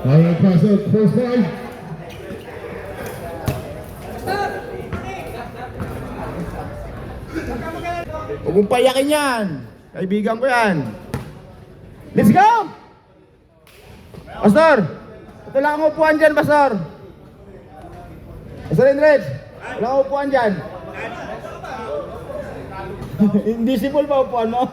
Ay, pasok. First point. Huwag mong payakin yan. Kaibigan ko yan. Let's go! Pastor! Ito lang ang upuan dyan, Pastor. Pastor Enrich, wala ang upuan dyan. Indisible pa upuan mo.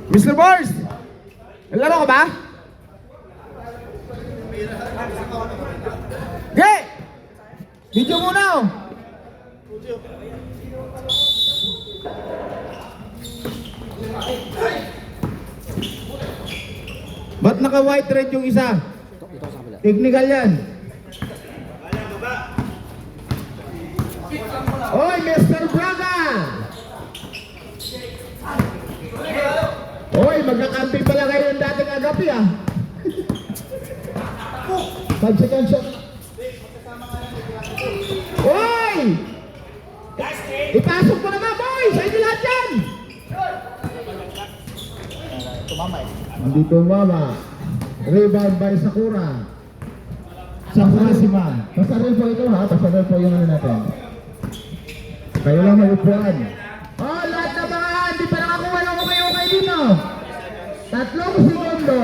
Mr. Bars! Naglaro ka ba? Ge! Video muna oh! Ba't naka-white red yung isa? Technical yan. Oy, Mr. Braga! Oy, magkakampi pala kayo yung dating agapi ah. 5 second shot. Oy! Ipasok mo naman, boy! Sa inyo lahat yan! Andito mama. Rebound by Sakura. Sakura si Ma. Pasaril po ito ha. Pasaril po yung ano natin. Kayo lang may upuan. Oh, lahat na mga hindi pa nakakuha ng okay dito. 3 segundo.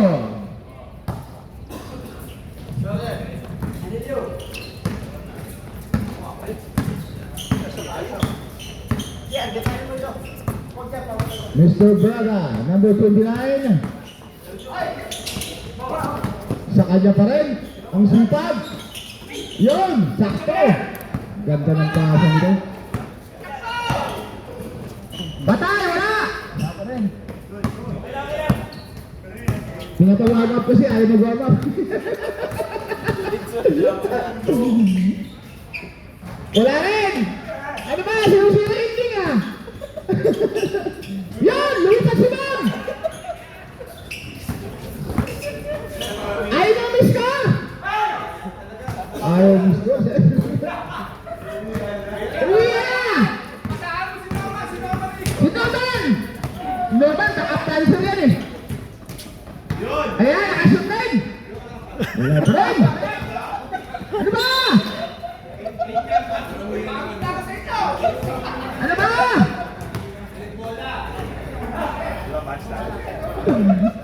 Mr. Braga, number 29. Sa kanya pa rin ang sipag. Yun, sakto. Ganda ng kasan nito. Batay, wala! Wala pa rin. Pinatawag up kasi ayaw mag-warm up. Wala rin! Ano ba? Sinusirin din ah! Yan! Lumipat si Ma'am! Ayaw na miss ka! Ayaw miss ko. Uwi na! Si Noman! Noman, naka-cancer yan eh. Ayan, nakashoot din! Wala pa rin! Ano ba? Ano ba?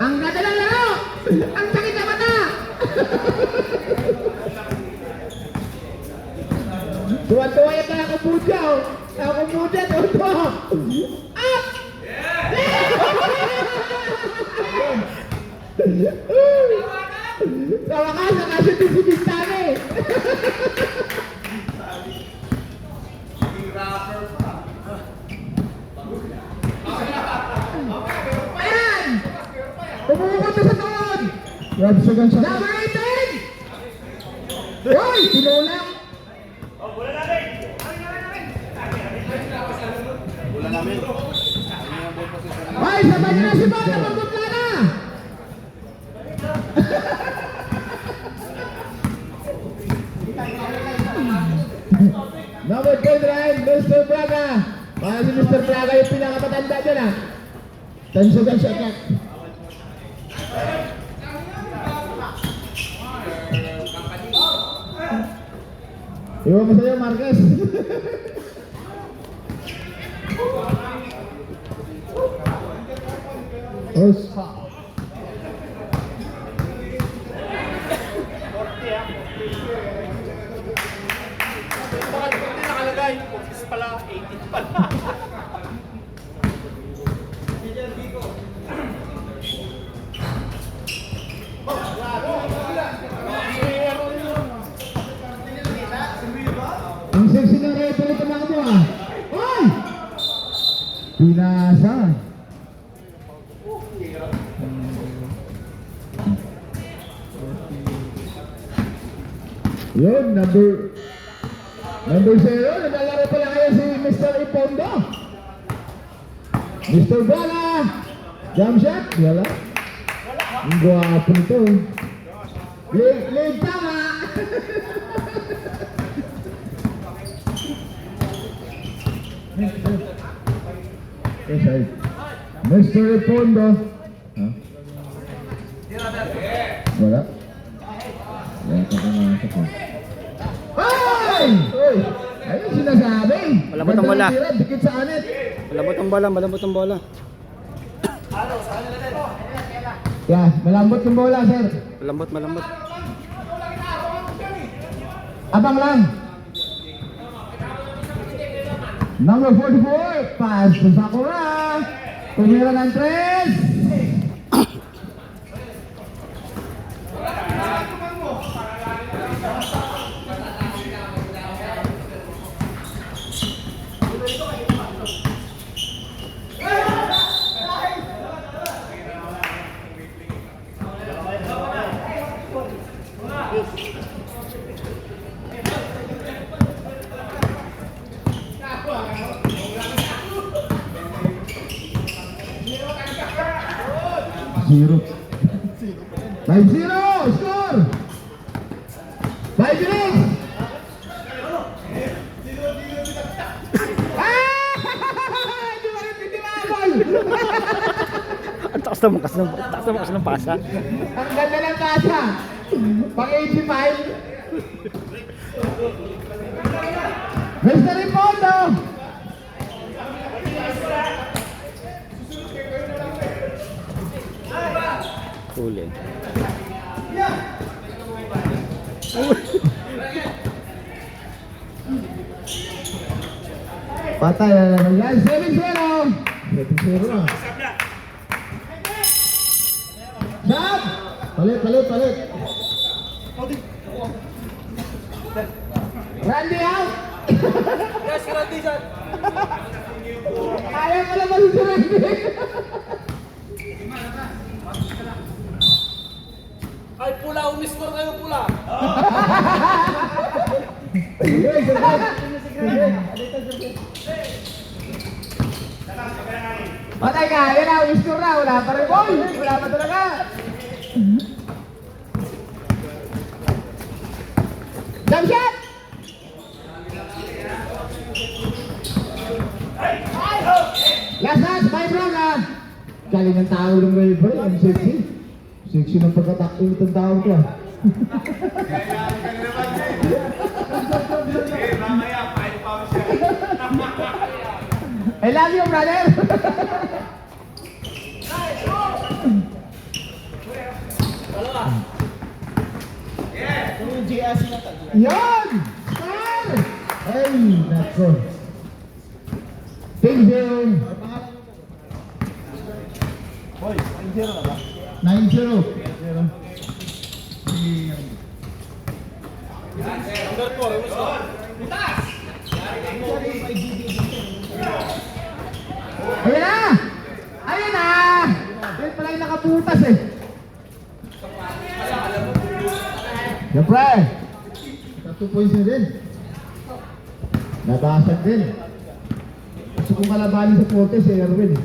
Ang ganda ng laro! Ang sakit na mata! Tuwa-tuwa yung mga kumudya oh! Mga kumudya, tuwa-tuwa! Up! Sa wakas, nakashoot din si Bintani! Ayan! Pumukot na sa taon! Number 18! Uy! Tinulak! Ay! Sabay na si Bob na magpupla na! Number 29, Mr. Braga! Para si Mr. Braga yung pinakamatanda dyan ah! 10 seconds shot clock. Iwan mo sa'yo, Marquez. Os. Bakit hindi nakalagay? Focus pala, 18 pala. Ang sexy ng reto nito mga mo ah. Oy! Pinasa. Yun, number 0. Naglalaro pala kayo si Mr. Ipondo. Mr. Bala. Jump shot. Wala. Ang gwapo nito. Leg tama. Mr. Repondo. Ha? Wala? Wala ka pumasok ha. Ay! Uy! Ayun sinasabi. Malambot ang bola. Ganda ng tira, dikit sa anit. Malambot ang bola, malambot ang bola. Yeah, malambot yung bola, sir. Malambot, malambot. Abang lang. Number 44, pass to Sakura. Tumira ng 3. Zero. 5-0, score! 5 minutes! Hindi mo rin pinimabol! Ang taas ng pasa. Ang ganda ng pasa! Pang 85! Mr. Ripondo! Huli. Patay na naman yan. 7-0! 7-0 na. Shot! Palit. Randy out! Yes, Randy dyan. Ayaw ka naman si Randy! Ay, pula, umiskor kayo pula. Patay ka! Yan na! Umiscore na! Wala pa rin ball! Wala pa talaga! Jump shot! Last shot! 5 round na! Galing ang tao ng Raver. Ang sexy. Sexy ng pagkatakto itong tao ko ah. I love you, brother! Yan! Star! Ay, nako. Big deal. 9-0. Number 4, umiskor. Ayan na! Ayan na! Yan pala yung nakaputas eh. Siyempre, 2 points na din. Nabasag din. Gusto kong kalabanin sa forte si Erwin.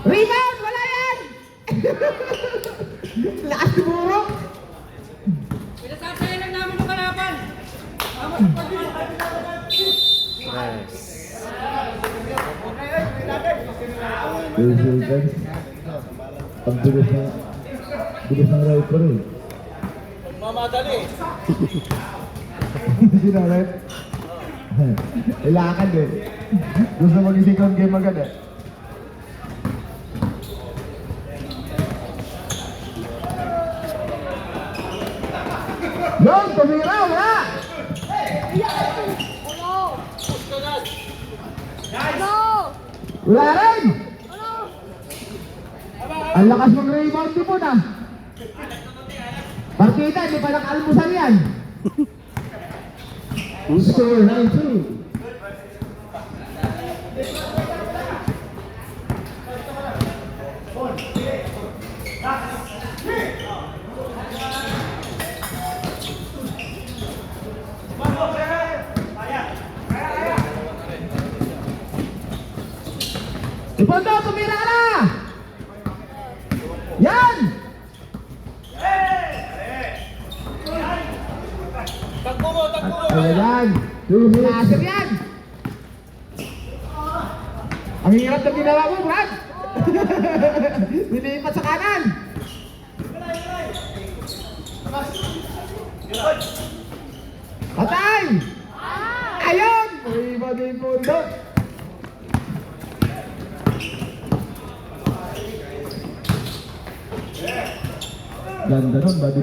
Rebound! Wala yan! Lakas siguro! Pinasasaya lang namin yung kalaban. Yes. Ang bilis ng riper eh. Mamadali. Sino rin? Ilakad eh. Gusto mag-second game agad eh. Yon, tumira, wala! Wala rin! Ang lakas mong rebound di po na. Partida, di pa naka-almusal yan. Score 9-2. Ipondo, tumira ka na! Yan! Takbo mo, takbo mo. Ayan! 2 minutes. Laser yan! Ang hirap na ginawa mo, Brad! Nilipat sa kanan! Patay! Ayun! May iba din po doon. Ganda nun, body.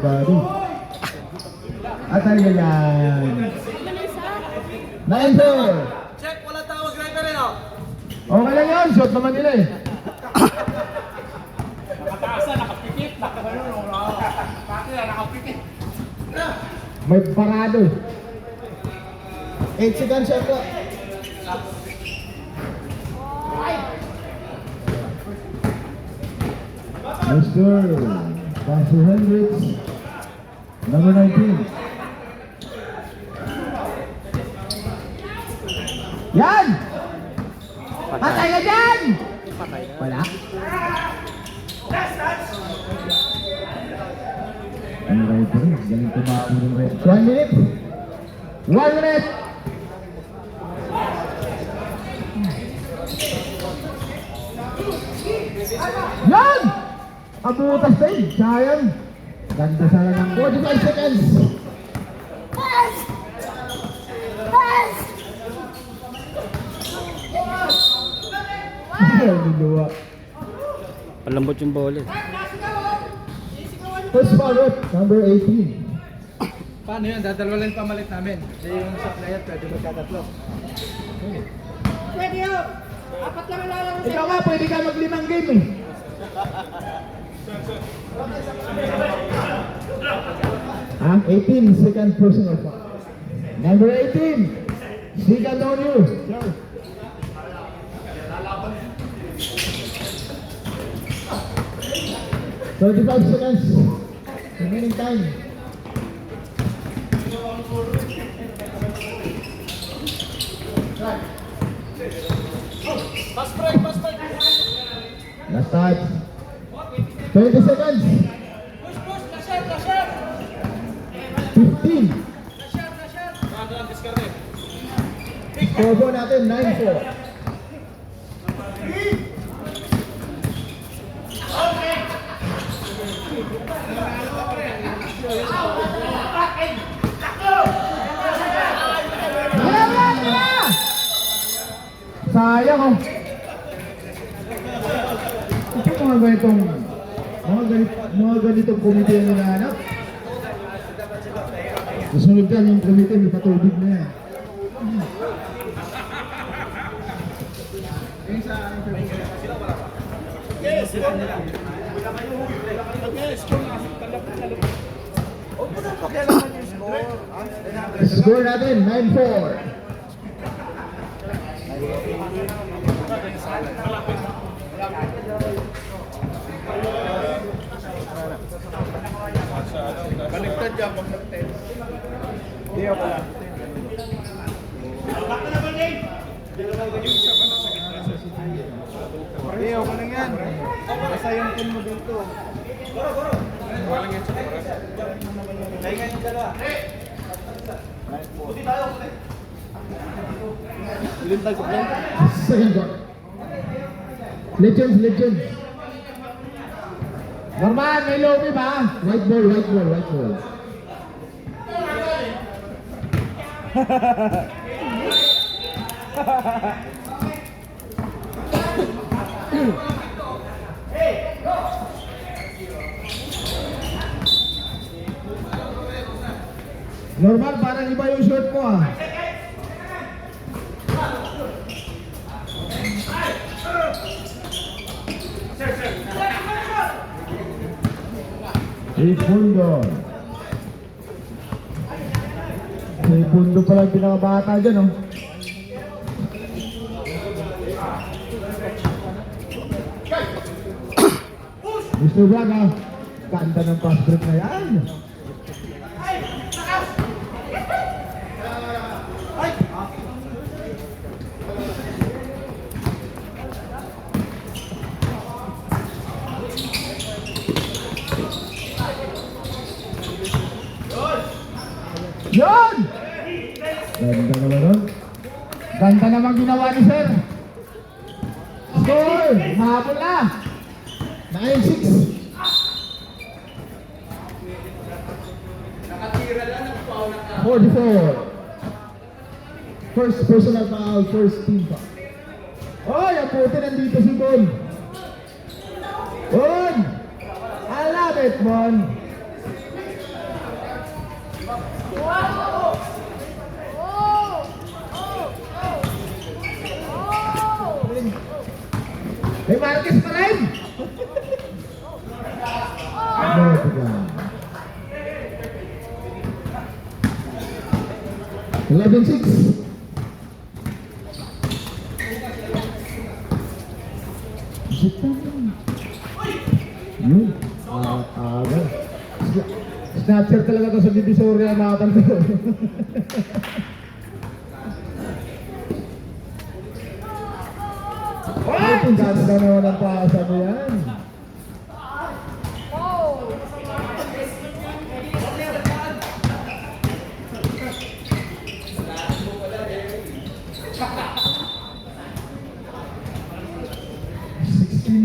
At ay ganyan. 9-4. Check, wala tawag driver rin oh. Okay lang yun, shot naman nila eh. Nakataasa, nakapikit, nakapikit. May parado. 8 seconds shot ko. Mr. Pastor Hendricks, number 19. Yan! Patay. Patay ka dyan! Patay. Wala? Ang right rin, galing tumakbo ng right. 1 minute. 1 minute. Yan! Abutas na eh, sayang. Ganda sana ng 45 seconds. Niluwa. Palambot yung bola. First forward, number 18. Paano yun? Dadalawa lang pamalit namin. Hindi yung sa player, pwede magkatatlo. Pwede yun! Apat lang lalaro. Ikaw nga, pwede ka mag-5 game eh. Ah, 18, second personal foul. Number 18, second on you. Sir. Thirty-five seconds. Remaining time. Pass break, pass break. Last touch. 20 seconds. Push, push, lasher, lasher. 15. Ano lang, discarte. Score po natin, 9-4. Sayang oh. Ito mga ganitong komite yung hinahanap. Susunod yan yung komite, may patubig na yan. Score natin, 9-4. Baliktad yan, pag nag-10. Hindi ako lang. Hindi, ako lang yan. Basta yung team mo dito. Walang yan sa oras. Kaya nga yung dalawa. Puti tayo, puti. Lintag ko lang. Second goal. Legends. Norman, may lobby ba? White ball. Normal, parang iba yung short ko ah. Segundo pa lang pinakabata dyan oh. Mr. Braga, ganda ng pass break na yan. Yan! Ganda naman nun. Ganda naman ginawa ni Sir. Score! Mahabol na. 9-6. Nakatira lang ng foul na 44. First personal foul, first team foul. Oh, yung puti nandito si Bon. Bon! I love it, Bon. May Marquez pa rin! No, tignan. 11-6. Yun. Aga. Snatcher talaga to sa Divisoria natin to. Ay, ganda naman ang paasa mo yan.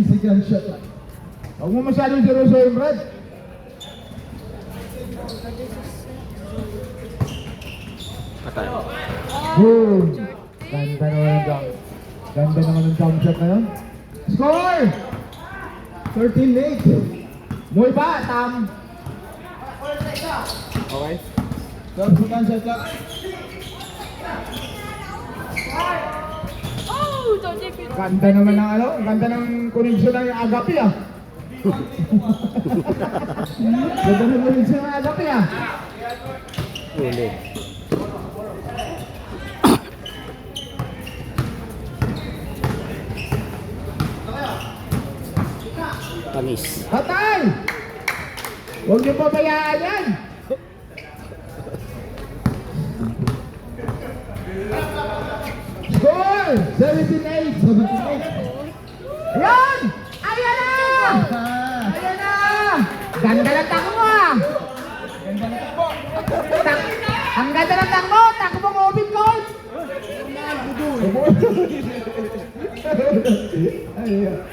Second shot lang. Huwag mo masyadong seryoso yung Brad. Patay. Boom! Ganda naman ang jump. Ganda naman ang jump shot na yun. Score! 13-8. Moy ba? Tam. Okay. Second shot lang. Oh, don't take it. Ganda naman ng ano, ganda ng connection ng agapi ah. Ganda ng connection ng agapi ah. Uli. Tamis. Hatay! Huwag niyo pabayaan yan. Score! 17-8. 17-8. Ayan! Ayan na! Ayan na! Ganda ng takbo ah! Ang ganda ng takbo! Takbo ng open court! Ayan.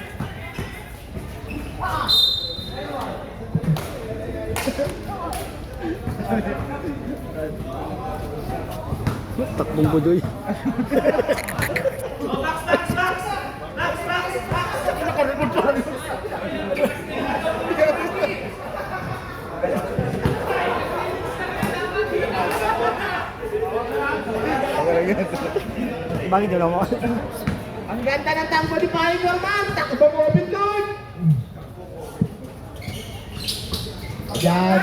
Takbong budoy. Bakit yun ako? Ang ganda ng tambo ni Paring Norman! Takbo ng open court! Yan!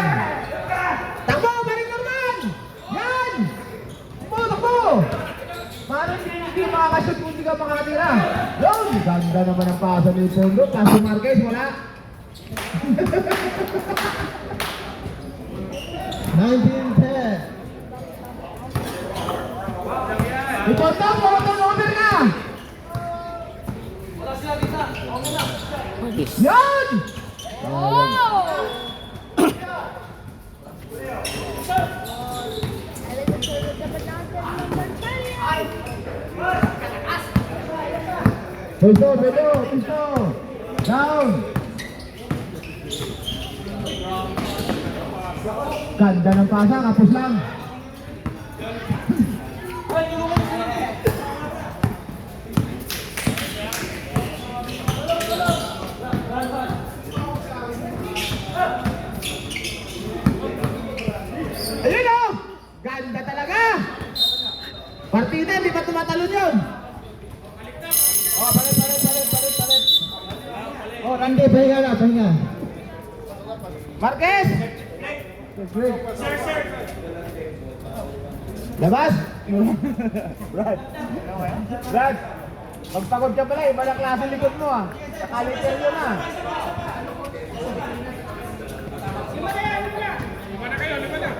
Takbo! Paring Norman! Yan! Takbo! Takbo! Parang hindi makakashoot kung hindi ka makakatira. Yun! Ganda naman ang pasa ni Pondo. Kaso Marquez, wala. 19-10. Ipotong! Pumotong over ka! Tamis. Yan! Oh! Pusto, pusto! Down! Ganda ng pasa, kapos lang. Ayun o! Ganda talaga! Partida, hindi ba tumatalon yun? Oh, palit. Oh, Randy, pahinga na, pahinga. Marquez! Sir! Labas! Brad! Magpagod ka pala, iba na klase likod mo ah. Nakalitel yun ah.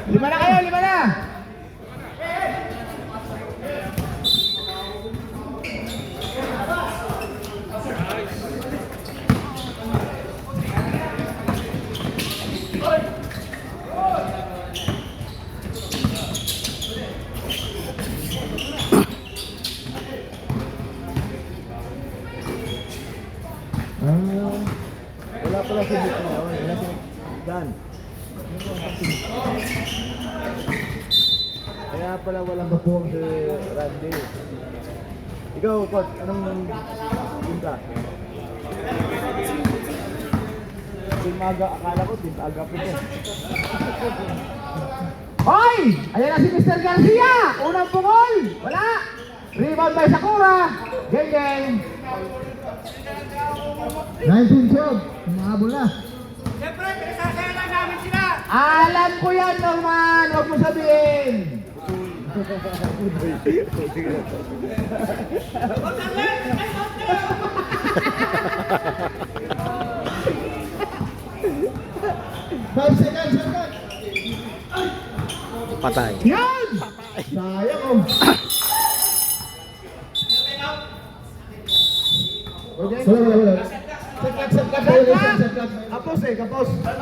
Lima na kayo! wala si Nick na. Wala si Dan. Kaya pala walang kapuwang si Randy. Ikaw, Coach, anong team ka? Team Aga, akala ko Team Aga po ito. Hoy! Ayan na si Mr. Garcia! Unang pungol! Wala! Rebound by Sakura! Geng-geng! 19-12. Umahabol na. Siyempre, pinasasaya lang namin sila! Alam ko yan, Norman! Huwag mo sabihin! Five seconds, shotgun! Patay. Yan! Sayang oh! Wala. Set-cut. Kapos eh, kapos. Time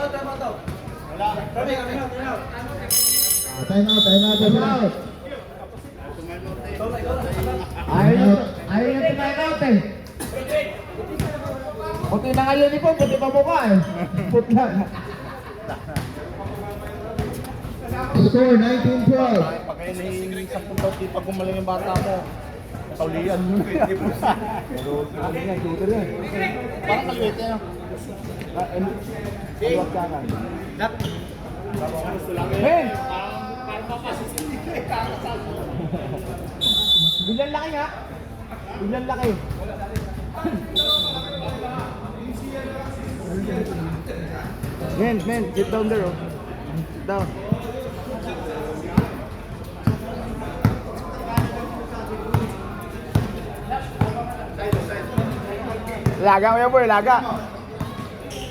out. Ayaw niya time out eh. Puti na ngayon ni po, puti pa mukha eh. Putla. Score 19-12. Pag kayo nahihingi sa puntaw, pag gumaling yung bata mo, kaulian mo na. Pero, ano yan, shooter yan. Parang kaliwete yan. Aluwag ka na. Hey! Biglang laki nga. Biglang laki. Men, sit down there, oh. Sit down. Laga mo yan, boy, laga.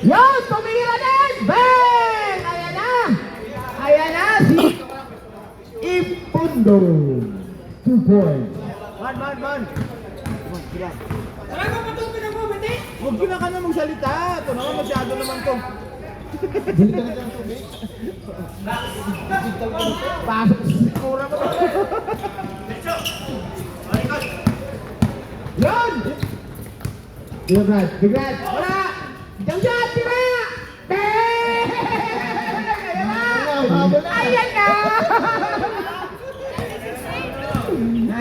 Yan! Tumira din! Bang! Ayan na si Ipundo. 2 points. Man. Sila. Huwag ka na magsalita. Ito naman, masyado naman to. Pasok sa sikura mo. Yan! Bigrat! Wala! Jump shot! Tira! Bang! Ayan na!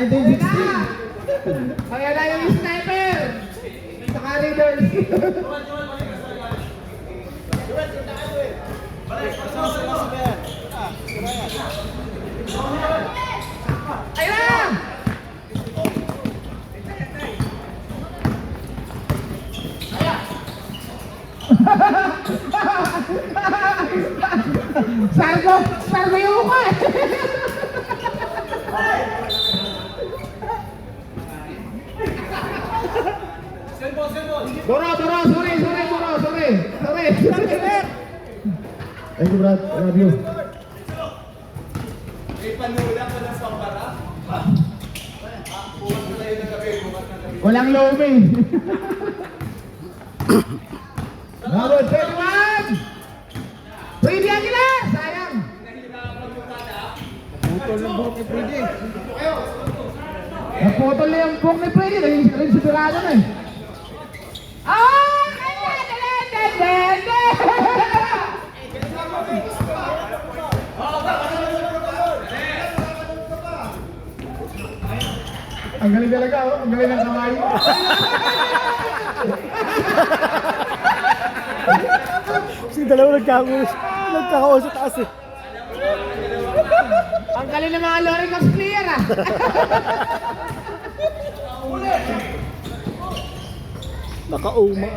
1960. Kaya na yung sniper! Sa corridors. Ayan na! Sargo yung mukha eh. Dora, sorry. Thank you, Brad. I love you. Walang lomi. Number 31! Pretty Aguilar! Sayang! Putol ng buhok ni Freddy. Naputol na yung buhok ni Freddy. Naging sigurado na eh. Ah! Ang galing talaga, oh. Ang galing ng kamay. Si dalawa nagkakaos sa taas eh. Ang galing ng mga Loricos player ah. Nakauma.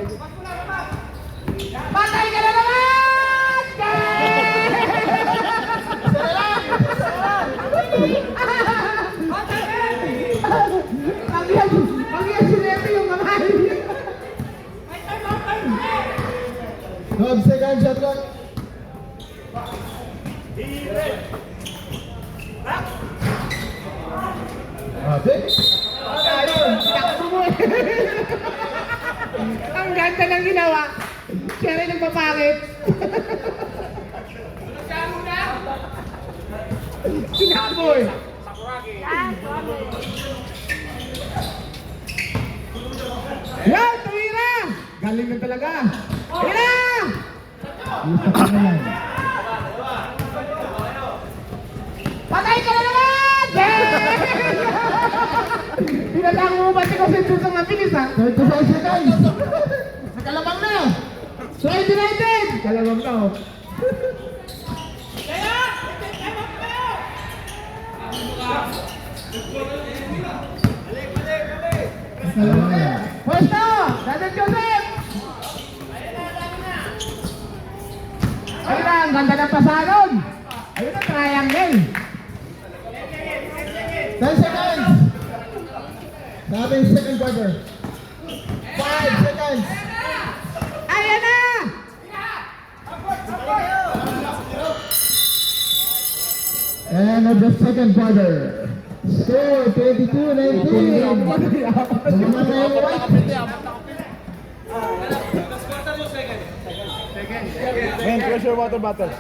Patay ka na naman! Pag-yan sinepe yung kamay. 12 seconds shot clock. Ate? Ayun, takbo mo eh. Ang ganda ng ginawa. Siya rin nagpapakit. Sinabo eh. Yan, tumira! Galing na talaga. Tira! Isa pa na yan. Patay ka na naman! Pinatang mo ba si Consensus ang mabilis ha? 35 seconds. Sa kalamang na! Strike United! Kalamang na oh. Pwesto! Dadan Joseph! Ayun na, ang ganda ng pasanon! Ayun na, triangle! 10 seconds. Sabi second quarter. 5 seconds. Ayan na! And of the second quarter. Score 22-19. Naman na yung white. Men, pressure water bottle.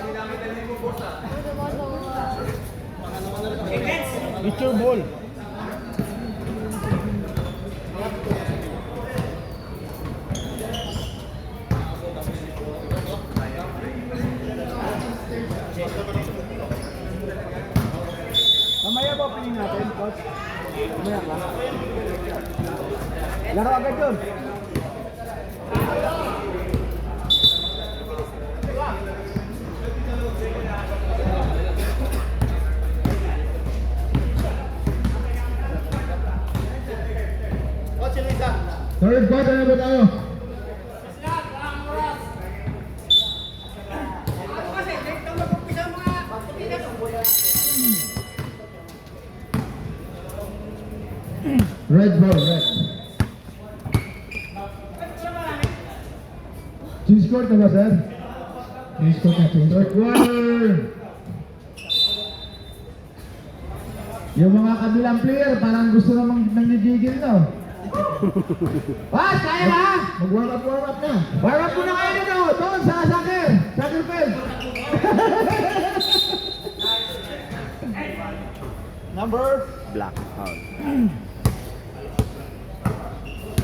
It's your ball. Mamaya ba opening natin, coach? Mamaya ka. Laro agad yun. Third quarter na ba tayo? Red ball, red. Change court na ba, sir? Change court na, change court. Quarter! Yung mga kabilang player, parang gusto namang nanggigigil to. Pas, kaya ba? Mag-warm up na. Warm up muna kayo dito! Doon sa soccer! Soccer field! Number? Black.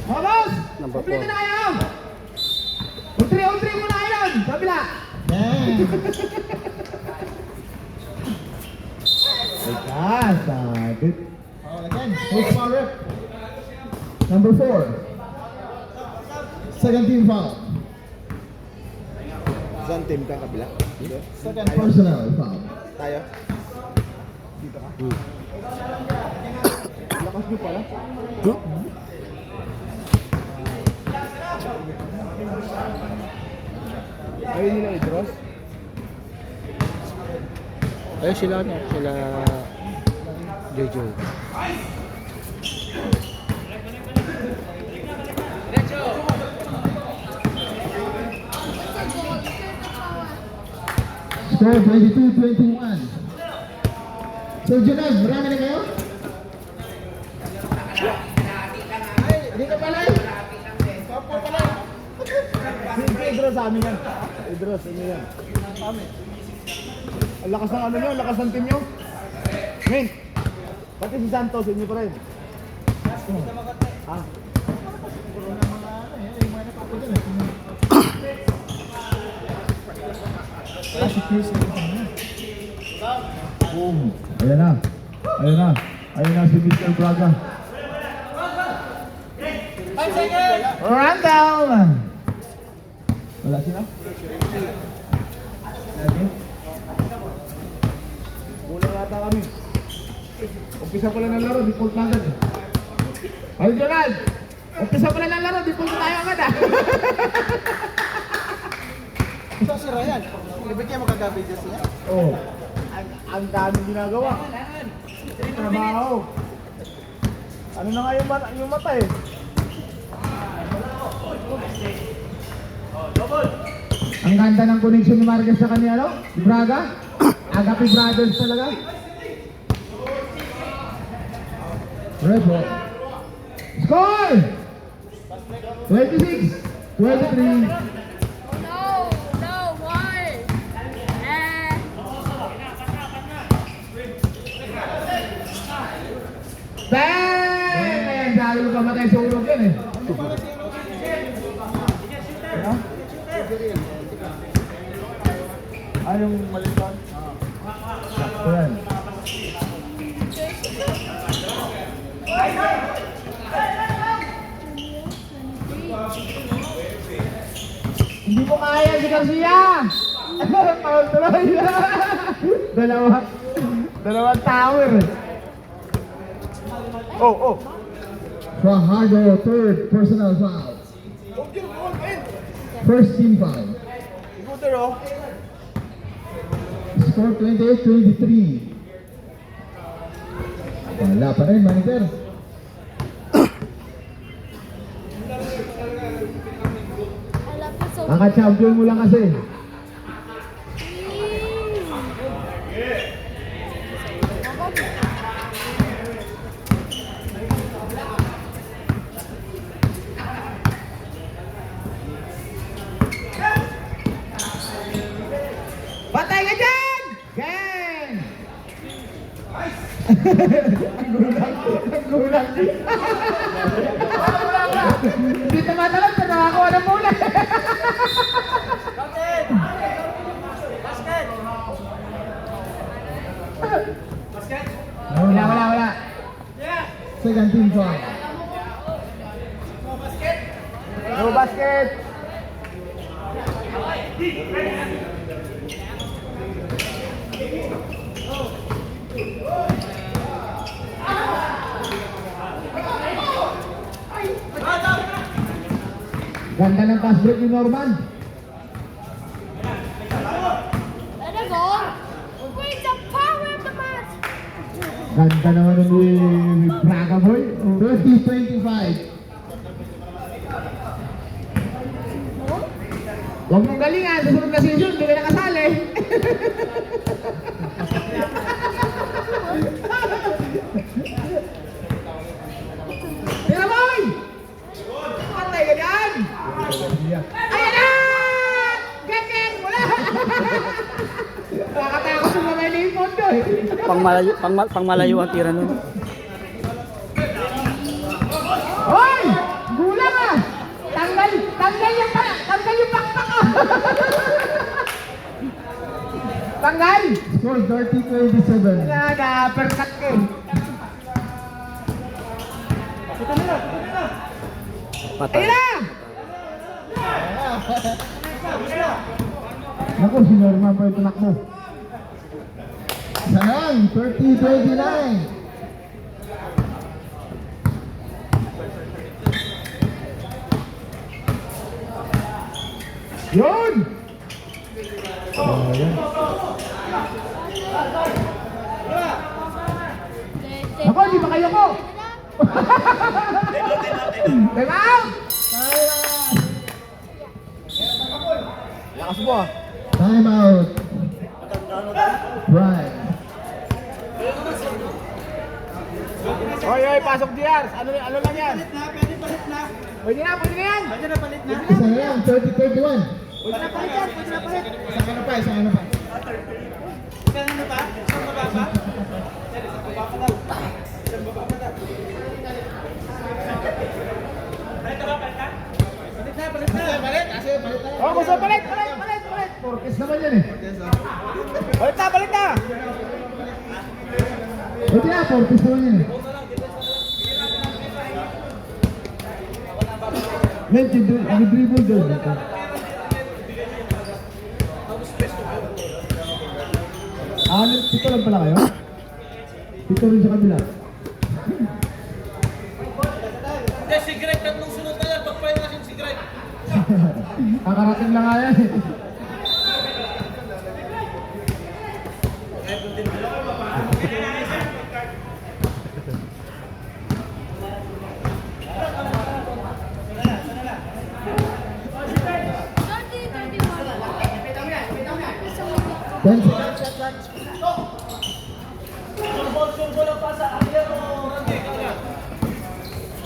Vamos! Number Kumplito 4. na kayo! Utri muna kayo doon! Kabila! Yan. Ikas! Sabit! Oh, again, first foul rep. Number 4. Second team foul. Saan team ka kabila? Second personal foul. Tayo? Dito ka? Lakas nyo pala. Ayaw nila i-draws? Ay, sila Jojo. Score 22-21. So, Junag, marami na kayo? Hindi ka pala! I-draws sa amin yan. I-draws, ano yan? Amin. Ang lakas ng ano nyo, ang lakas ng team nyo. Min, pati si Santos, inyo pa rin. Ah. Boom. Ayan na. Ayan na. Ayan na si Mr. Braga. Run down! Wala sila? Kulang yata kami. Umpisa pala ng laro, default na agad. Ay, Jonad! Umpisa pala ng laro, di punta tayo agad ah! Ito si Ryan. Ibig niya magkagabidyo siya? Oh. Ang daming ginagawa. Trabaho. Ano na nga yung mata eh? Ang ganda ng connection ni Marquez sa kanya, no? Si Braga? Agapi Brothers talaga. Red ball. Score! 26! 23! No, why? Bang! Ayan, dahil kamatay sa ulog yan eh. yung malitan? Sakto yan. Hindi mo kaya si Garcia! Foul tuloy! Dalawang tower. Oh. Fajardo, third personal foul. First team foul. Ikuter oh. Score 28-23. Wala pa rin, manager. Alam ko so. Kaka-champion mo lang kasi. Patay ka dyan! Gang! Ang gulang. Hindi tumatalab sa nakakuha ng mula. Wala. Second team foul. No basket. Ganda ng pass break ni Norman. Let it go. Bring the power of the match. Ganda naman ni Braga boy. 30-25. Huwag mong galingan, susunod na season, hindi ka nakasali. Tira boy! Patay ka dyan! Ayan na! Ganyan! Wala! Nakakatakot yung mga lipon ko eh. Pangmalayo ang tira nun. Hoy! Gulang ah! Tanggal yung pakpak ah! Tanggal! Score 30-27. Na-percut ka eh. Patay. Ayun na! Naku, si Norman pa yung tumakbo. Sayang, 30-29. Yun! Ako, di ba kayo ko? Time out! Lakas mo ah. Time out. Right. Oy, pasok DRs. Ano lang yan? Pwede na yan! Isa na lang, 30-31. Isang ano pa. Oh, gusto palit! Porkes naman yan eh. Balik na! Pwede na, 40 naman yun eh. Nag-dribble doon. Pito lang pala kayo? Pito rin sa kabila. Hindi, si Greg, tatlong sunod na yan. Pagpahin natin si Greg. Kakarating lang nga yan eh.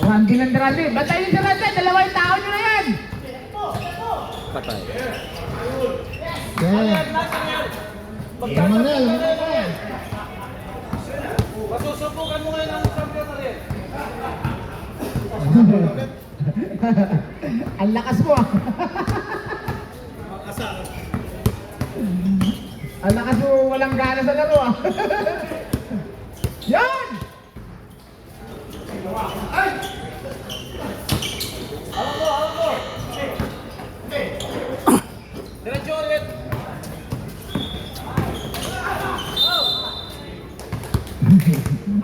Randy ng Randy. Batayin si Randy. Dalawang tao nyo na yan. Patay. Yeah. Laman na. Masusubukan mo ngayon ang champion na rin. Ang lakas mo ah. Ang lakas mo, walang gana sa laro ah. Yan! Diretso ulit.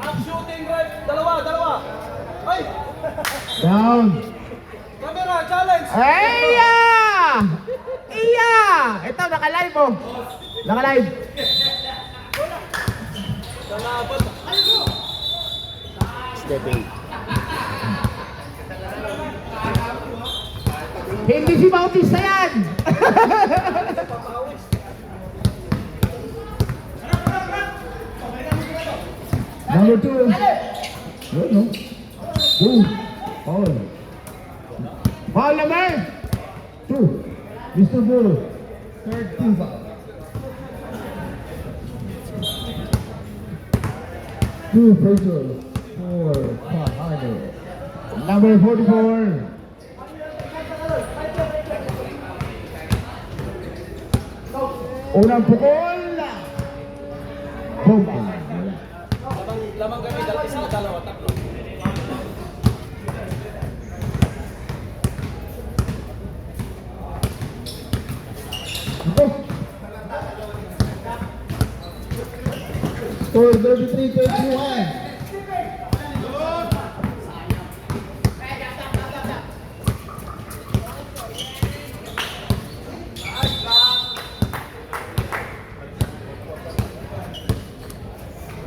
Up shooting right. Dalawa. Ay! Down! Camera, challenge! Iya! Iya! Ito, naka-live oh. Naka-live. Kalaban. Hindi si Bautista yan! Number 2. Yun, no? Boom. Foul. Foul naman! 2. Mr. Bull. Third team foul. 2 Fraser. 4 Paano. Number 44. Unang pukol. Bomba. Lamang kami, isa, dalawa, tatlo. Score 33-21.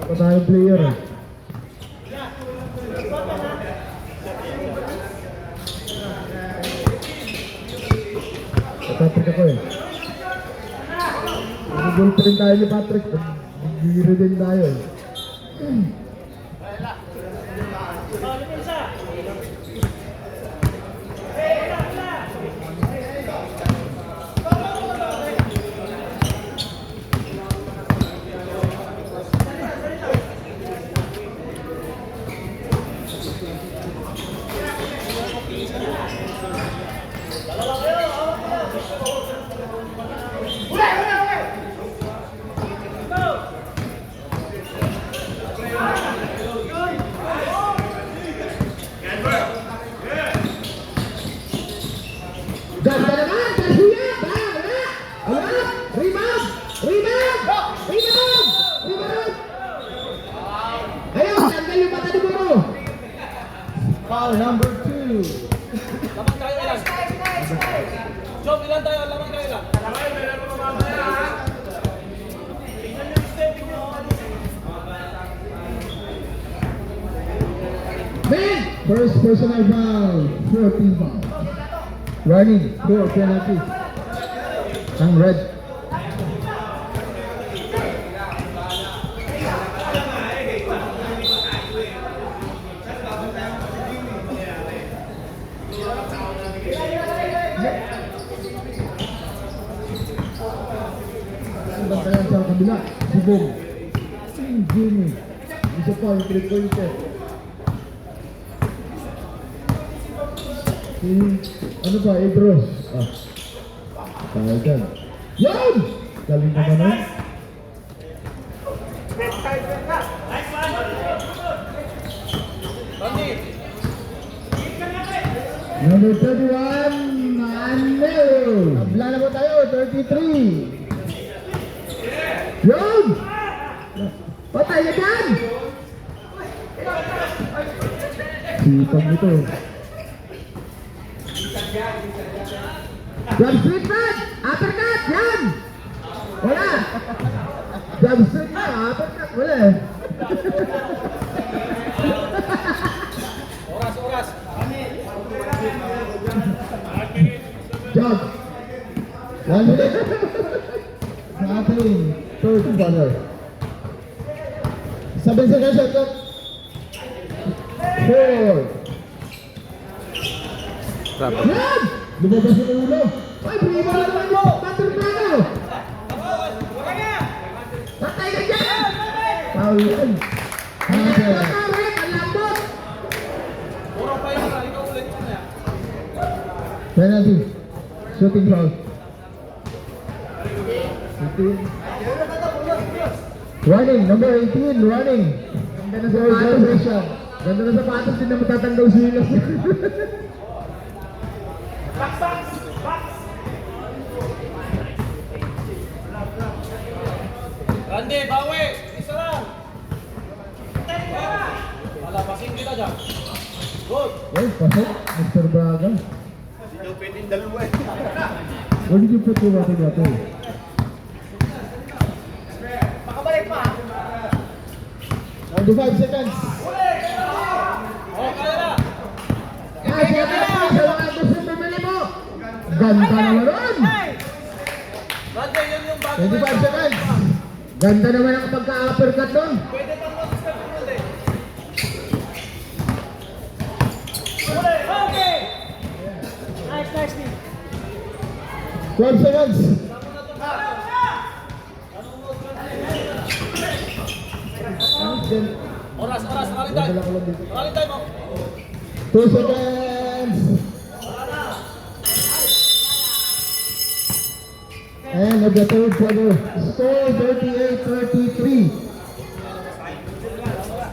Ito tayo player eh. Patrick ako eh. Nag-goal pa rin tayo ni Patrick. Nag-giro din tayo eh. Ganda naman! Garcia! Wala! Wala! Rebound! Rebound! Rebound! Rebound! Ayun! Tanggal yung mata ni Buro! Foul number 2. Lamang tayo lang. Job, ilan tayo? Lamang tayo lang. Man! First personal foul. 14 foul. Running 4 penalties. Ang red. Bantayan sa kabila. Si Bong. Si Jimmy. Isa pa yung 3-pointer. Si, ano ba, Idros? Ah. Tayo dyan. Yan! Galing naman nun. Randy. Number 31, Anel. Tabla na po tayo, 33. Yun! Patay na dyan! Sipag nito. Grab street man! Uppercut! Yan! Wala! Grab street man! Uppercut! Wala eh! Oras. Job. 1 minute. Sa ating third corner. 7 seconds shot clock. 4. Yan! Lumabas yung ulo. Ay, prima na naman mo! Patrick Prado! Patay na dyan! Foul yan. Ang Hazel. lambot! Ang lambot! Puro pa yun na. Ikaw ulit niya. Penalty. Shooting foul. 15. Running, number 18, running. Ganda na sapatos. Ganda na sapatos, hindi na matatanggaw silos. Randy, bawi! Isa lang! Palabasin kita dyan. Good! Hey, pasok, Mr. Braga. Hindi daw pwedeng dalawa eh. Where did you put your water bottle? Makabalik pa! 95 seconds. Oh, kaya na! Ay, syempre na, sa mga gusto bumili mo. Ganda naman nun. Randy, yun yung bago 25 seconds. Ganda naman ang pagka-uppercut nun. Pwede pang mag-step mo ulit. Nice, nice, Steve. 12 seconds. Oras, nakalitay. Nakalitay mo. 2 seconds. And of the third quarter, score 38-33.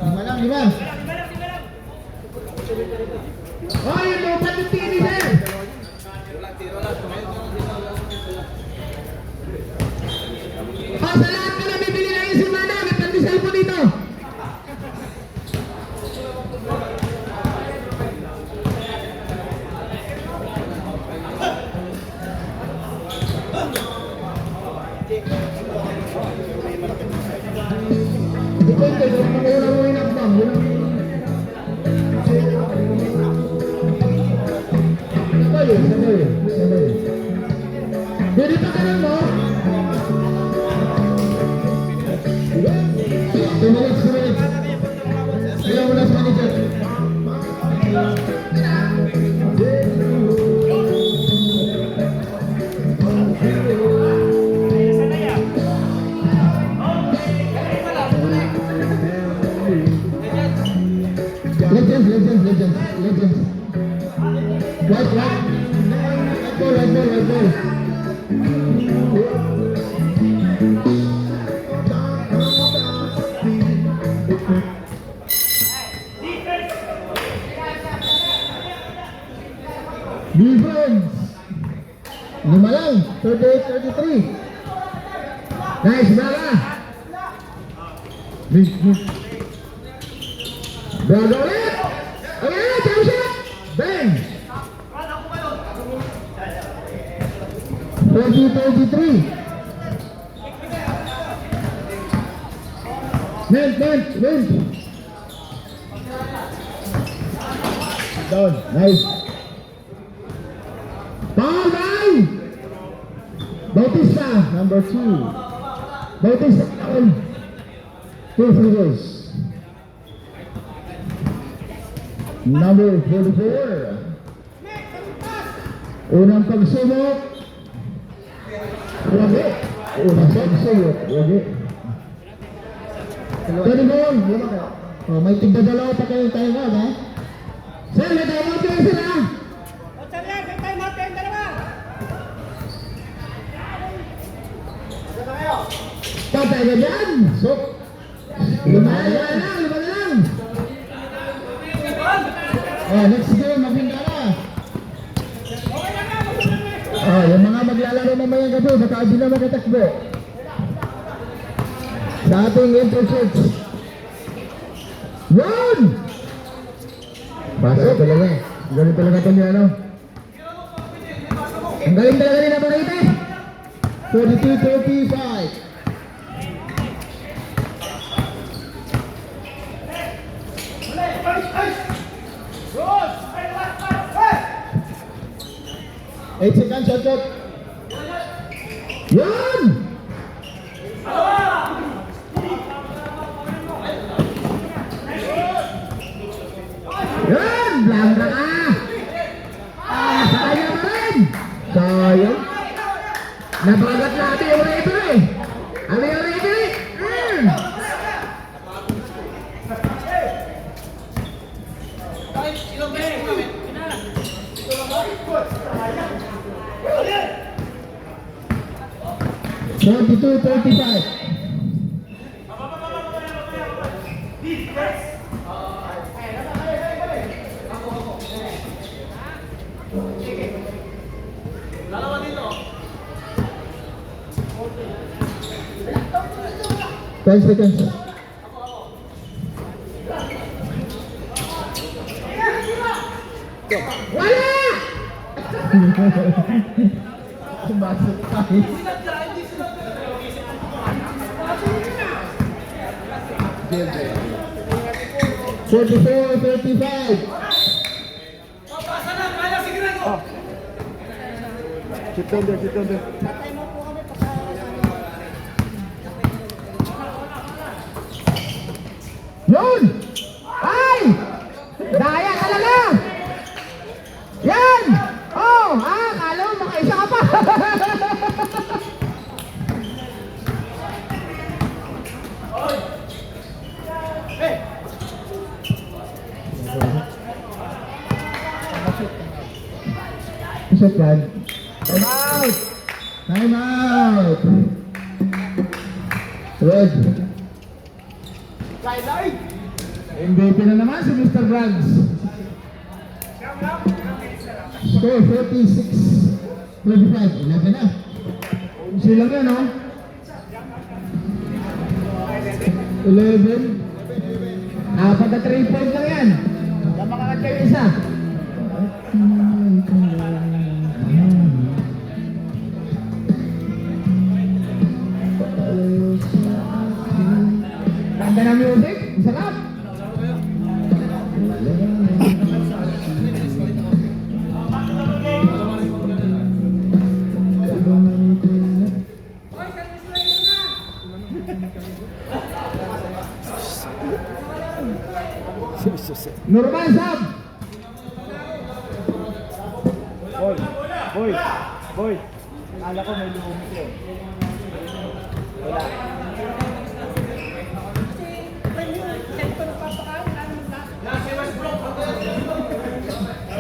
Lima lang, lima. Ay, lupat yung TV, sir. Sa lahat ko na bibili ng isimana, may pandesal po dito. Depende, kung mag-una mo yung akbang, yun ang... Sabay, sabay. Pwede pa ganun mo? 2 minutes, 2 minutes. Kailangan mo na sa manager. Legends. Right. Right goal. Defense. Lima lang. 38-33. Nice, Braga. Braga ulit. Ayan, jump shot. Bang. 40-33. Win. Down. Nice. Foul by Bautista, number 2. Bautista down. 2 free throws. Number 44. Unang pagsubok. Wagi. Unang pagsubok. Wagi. Pwede mo yun. Oh, may tigdadalawa pa kayong time out, ha? Sir, may tawag kayo sila. Patay ka dyan. So, Lima na lang. next game, Maghindala. Yung mga maglalaro mamayang gabi, baka di na makatakbo. Sa ating intershoots. Yun. Pasok talaga. Galing talaga ito niya, ano? Ang galing talaga rin ang Barite. 42-35. Eight seconds, shot. Yun. Yun. Blanca ka. Sayang pa rin. Sayang. Nabagat natin yung referee. Ano yung referee? Ilang beses mo namin? 42-35. 10 seconds. Wala! Sumasok tayo. 44-35. Sit down there, sit down there. Yun! Ay! Daya talaga! Yan! Oh! Kala mo makaisa ka pa! Shot yan. Time out! Time out! Red. MVP na naman si Mr. Brands. Score 46-25. 11 na. Sila nga, no? 11. Apat na 3 point lang yan. Namakakad kayo isa. Ganda ng music. Ang sarap. Normal sab. Boy, boy. Akala ko may lumumit yun. Wala.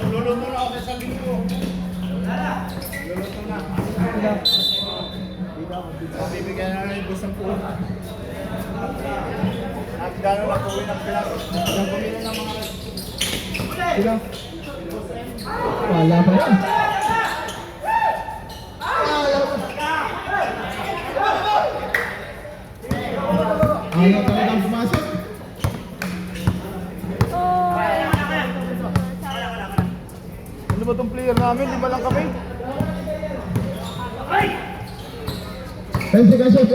Luluto na ako sa linggo. Luluto na. Dito, bibigyan na rin yung busang puno. At gano'n na tuwin ang pilas. Ang pumili ng mga... Sila. Wala pa yan. Ayaw talagang pumasok. Ano ba itong player namin? Lima lang kami. 10 seconds shot.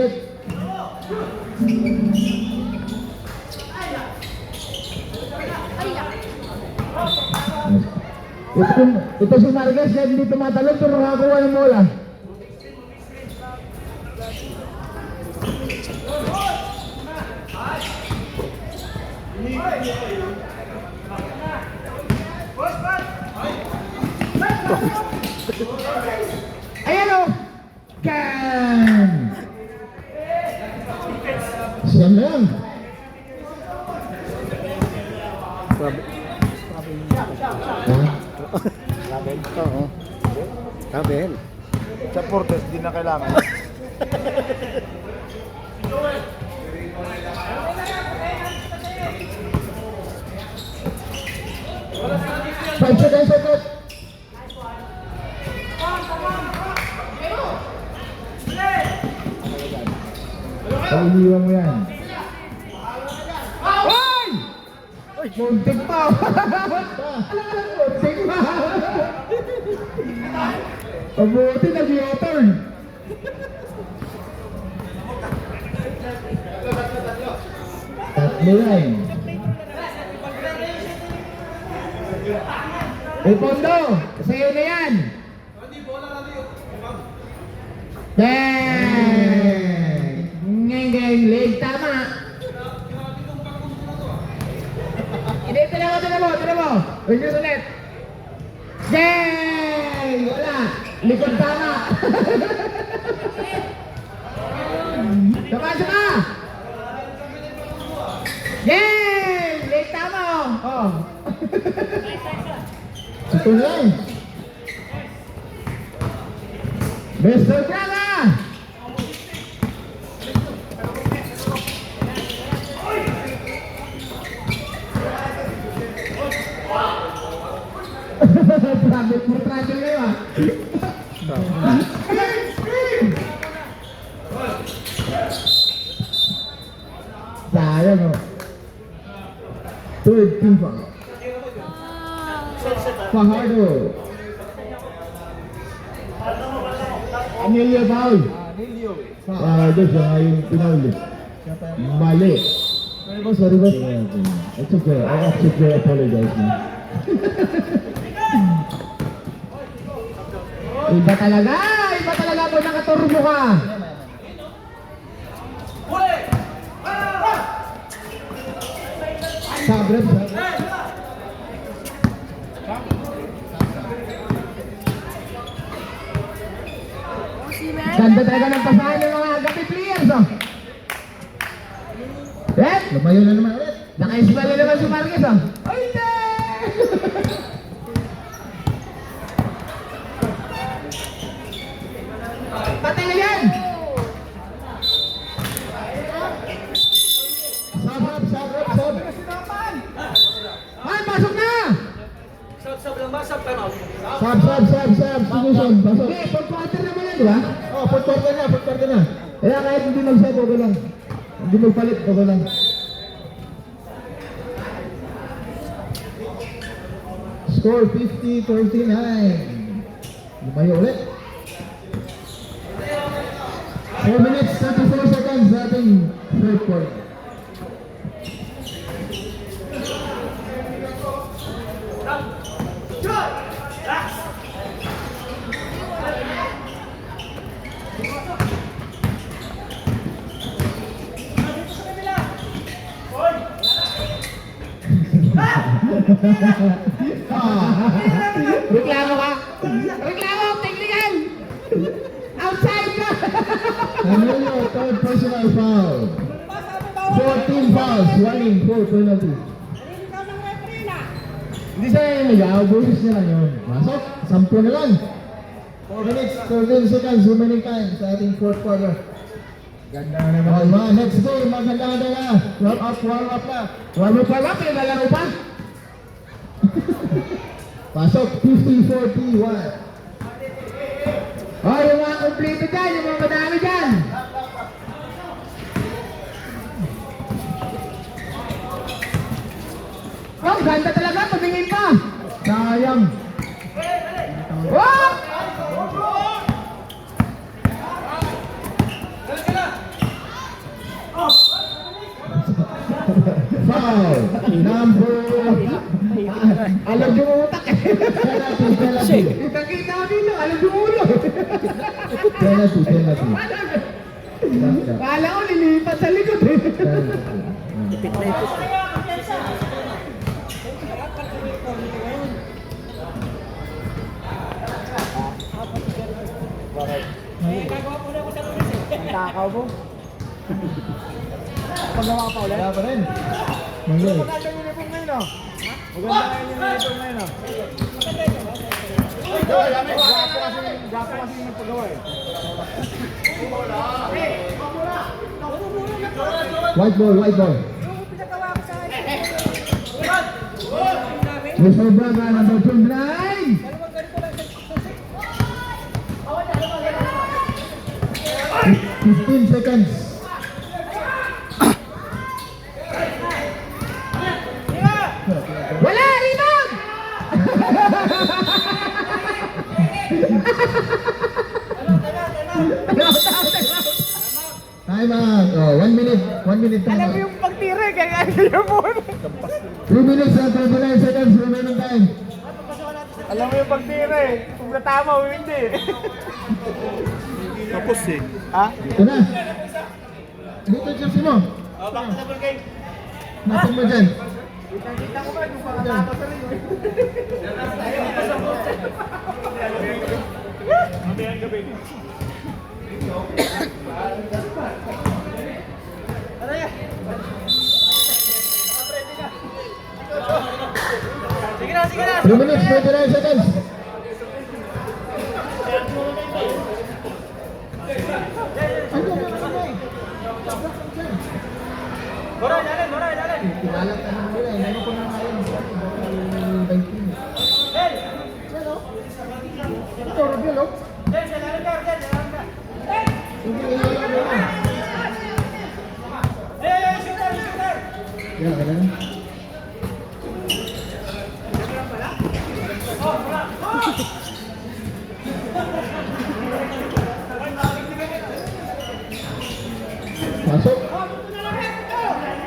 Ito si Marquez na hindi tumatalon pero nakakuha ng bola. Ayan o. Can! Siyam na yan. Label? Oo. Label? Sa Portes, di na kailangan. Five seconds shot. Pailiwan mo yan. Ay! Muntik pa. Muntik pa. Mabuti nag-u-turn. Tatlo yan. Upondo, sa'yo na yan. Dang! Ngeng, leg, tama. Hindi, tira mo. Ulitin ulit. Dang! Wala. Likod tama. Sama. Dang! Leg, tama. Oh. Ito na yan. Mr. Braga! Travel kayo ah. Third team foul. Fajardo. Anilio foul. Fajardo siya nga yung pinaulit. Mali. Sorry boss. It's okay. I actually apologize na. Iba talaga po nakaturbo ka. Sabrep. Ganda talaga ng pasahan ng mga gabi players, oh. Eh? Lumayo na naman ulit. Naka-isbal na naman si Marquez, oh. Ay, hindi! Patay na yan! Sab. Ay, pasok na! Sab lang ba? Sab ka na. Sab. Sigusun, pasok. Hindi, fourth quarter naman yan, di ba? Oh, fourth quarter na. Kaya kahit hindi mag-sub, okay lang. Hindi magpalit, okay lang. Score 50-49. Lumayo ulit. 4 minutes, 34 seconds sa ating third quarter. Reklamo ka? Reklamo, technical! Outside ka! Anilio, third personal foul. 14 fouls, running, 4 penalty. Hindi siya niligaw, busis niya lang yun. Masok, 10 na lang. 4 minutes, 13 seconds, remaining time sa ating fourth quarter. Ganda na naman. Okay, next game, maganda na. Warm up na. Warm up, pinagalaro pa? Pasok, 50-41. Oh, yung mga kompleto dyan, yung mga madami dyan. Oh, ganda talaga, tumingin pa. Sayang. Oh! Foul. Number... Alam yung utak eh. Penalty. Kita-kita mo dito, alam yung ulo. Penalty. Kala ko lilipat sa likod eh. Takaw mo. Pag naman pa ulit. Wala pa rin. Mangay. Maganda yung uniform ngayon, oh. Maganda yung uniform ngayon, oh. Gapo kasi yung nagpagawa, eh. White ball. Mr. Braga, number 29. 15 seconds. Wala, rebound! Time out. Oh, 1 minute. 1 minute time Alam mo out. yung pagtira, eh, kaya ganyan mo. 2 minutes and 29 seconds remaining time. Alam mo yung pagtira, eh. Kung natama o hindi. Tapos, eh. Ha? Ito na. Dito jersey mo. Bakit sa burgay? Nasaan mo dyan? Kita ko ba yung pangatapos sa rin, eh. Mamayang gabi. Sige na. 3 minutes, 29 seconds. Moray, jalan. Tinalat ka naman nila. Meron ko na ngayon. Ito, Rodel, oh. Jalan ka. Hindi, shooter. Yeah, kailan?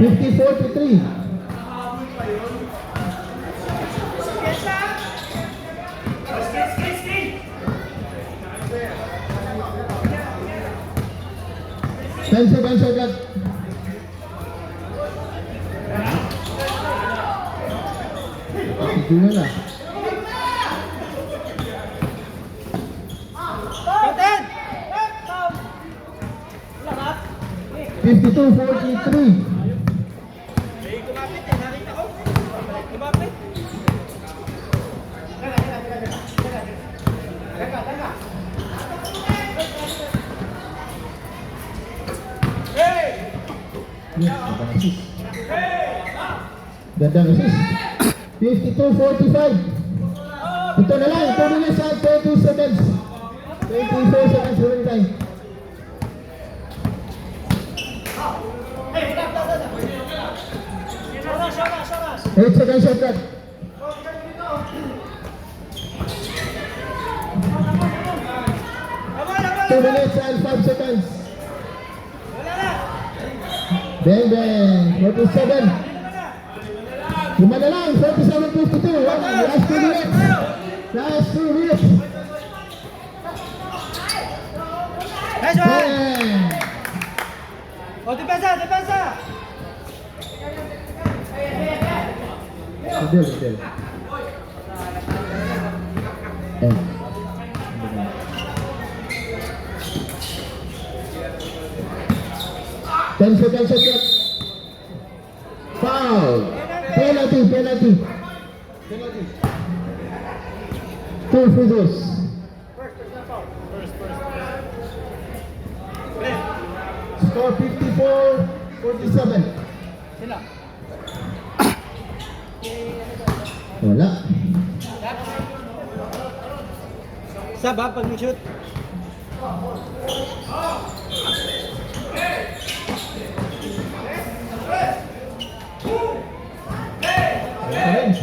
50-43. Ten seconds agad. Ito na lang. Kapten! 52-43. Kumapit eh, nakita ko. Kumapit. Gandang assist. 52-45. Ito na lang, 2 minutes and 20 seconds. 24 seconds running time. Shoras! 8 seconds shot clock. 2 minutes and 5 seconds. Bang bang, 47. Lima na lang, 47-52. Last 2 minutes. Last 2 minutes. Nice one! Bang! O, depensa! Idol. Eh. 10 seconds shot clock. Foul. Penalty. 2 free throws. Score 54-47. Wala. Saba, pag shoot. Orange.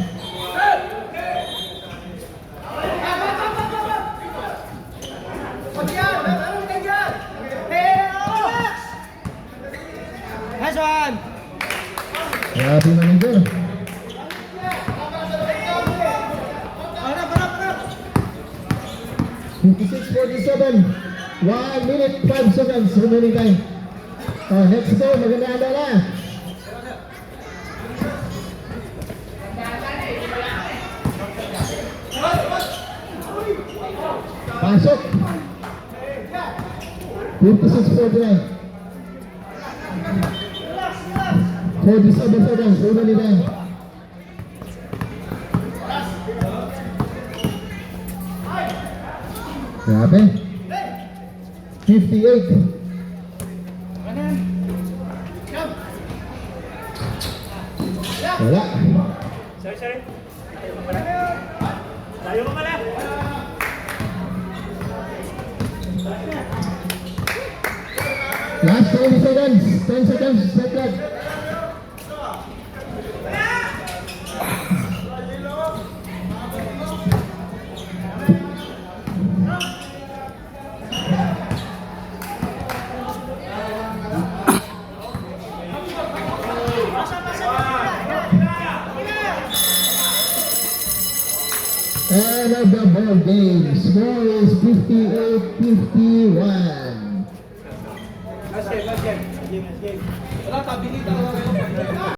Nice one! Grabe manager. Harap! 56-47. 1 minute 5 seconds remaining time. Oh, next go, maganda na. Pasok. 56-49. 47 seconds remaining time. Grabe. 58. Wala. Sorry. Tayo mo pala. Last 20 seconds. 10 seconds. Set clock. End of the ball game. Score is 58-51. Last game. Wala, tabilit ako.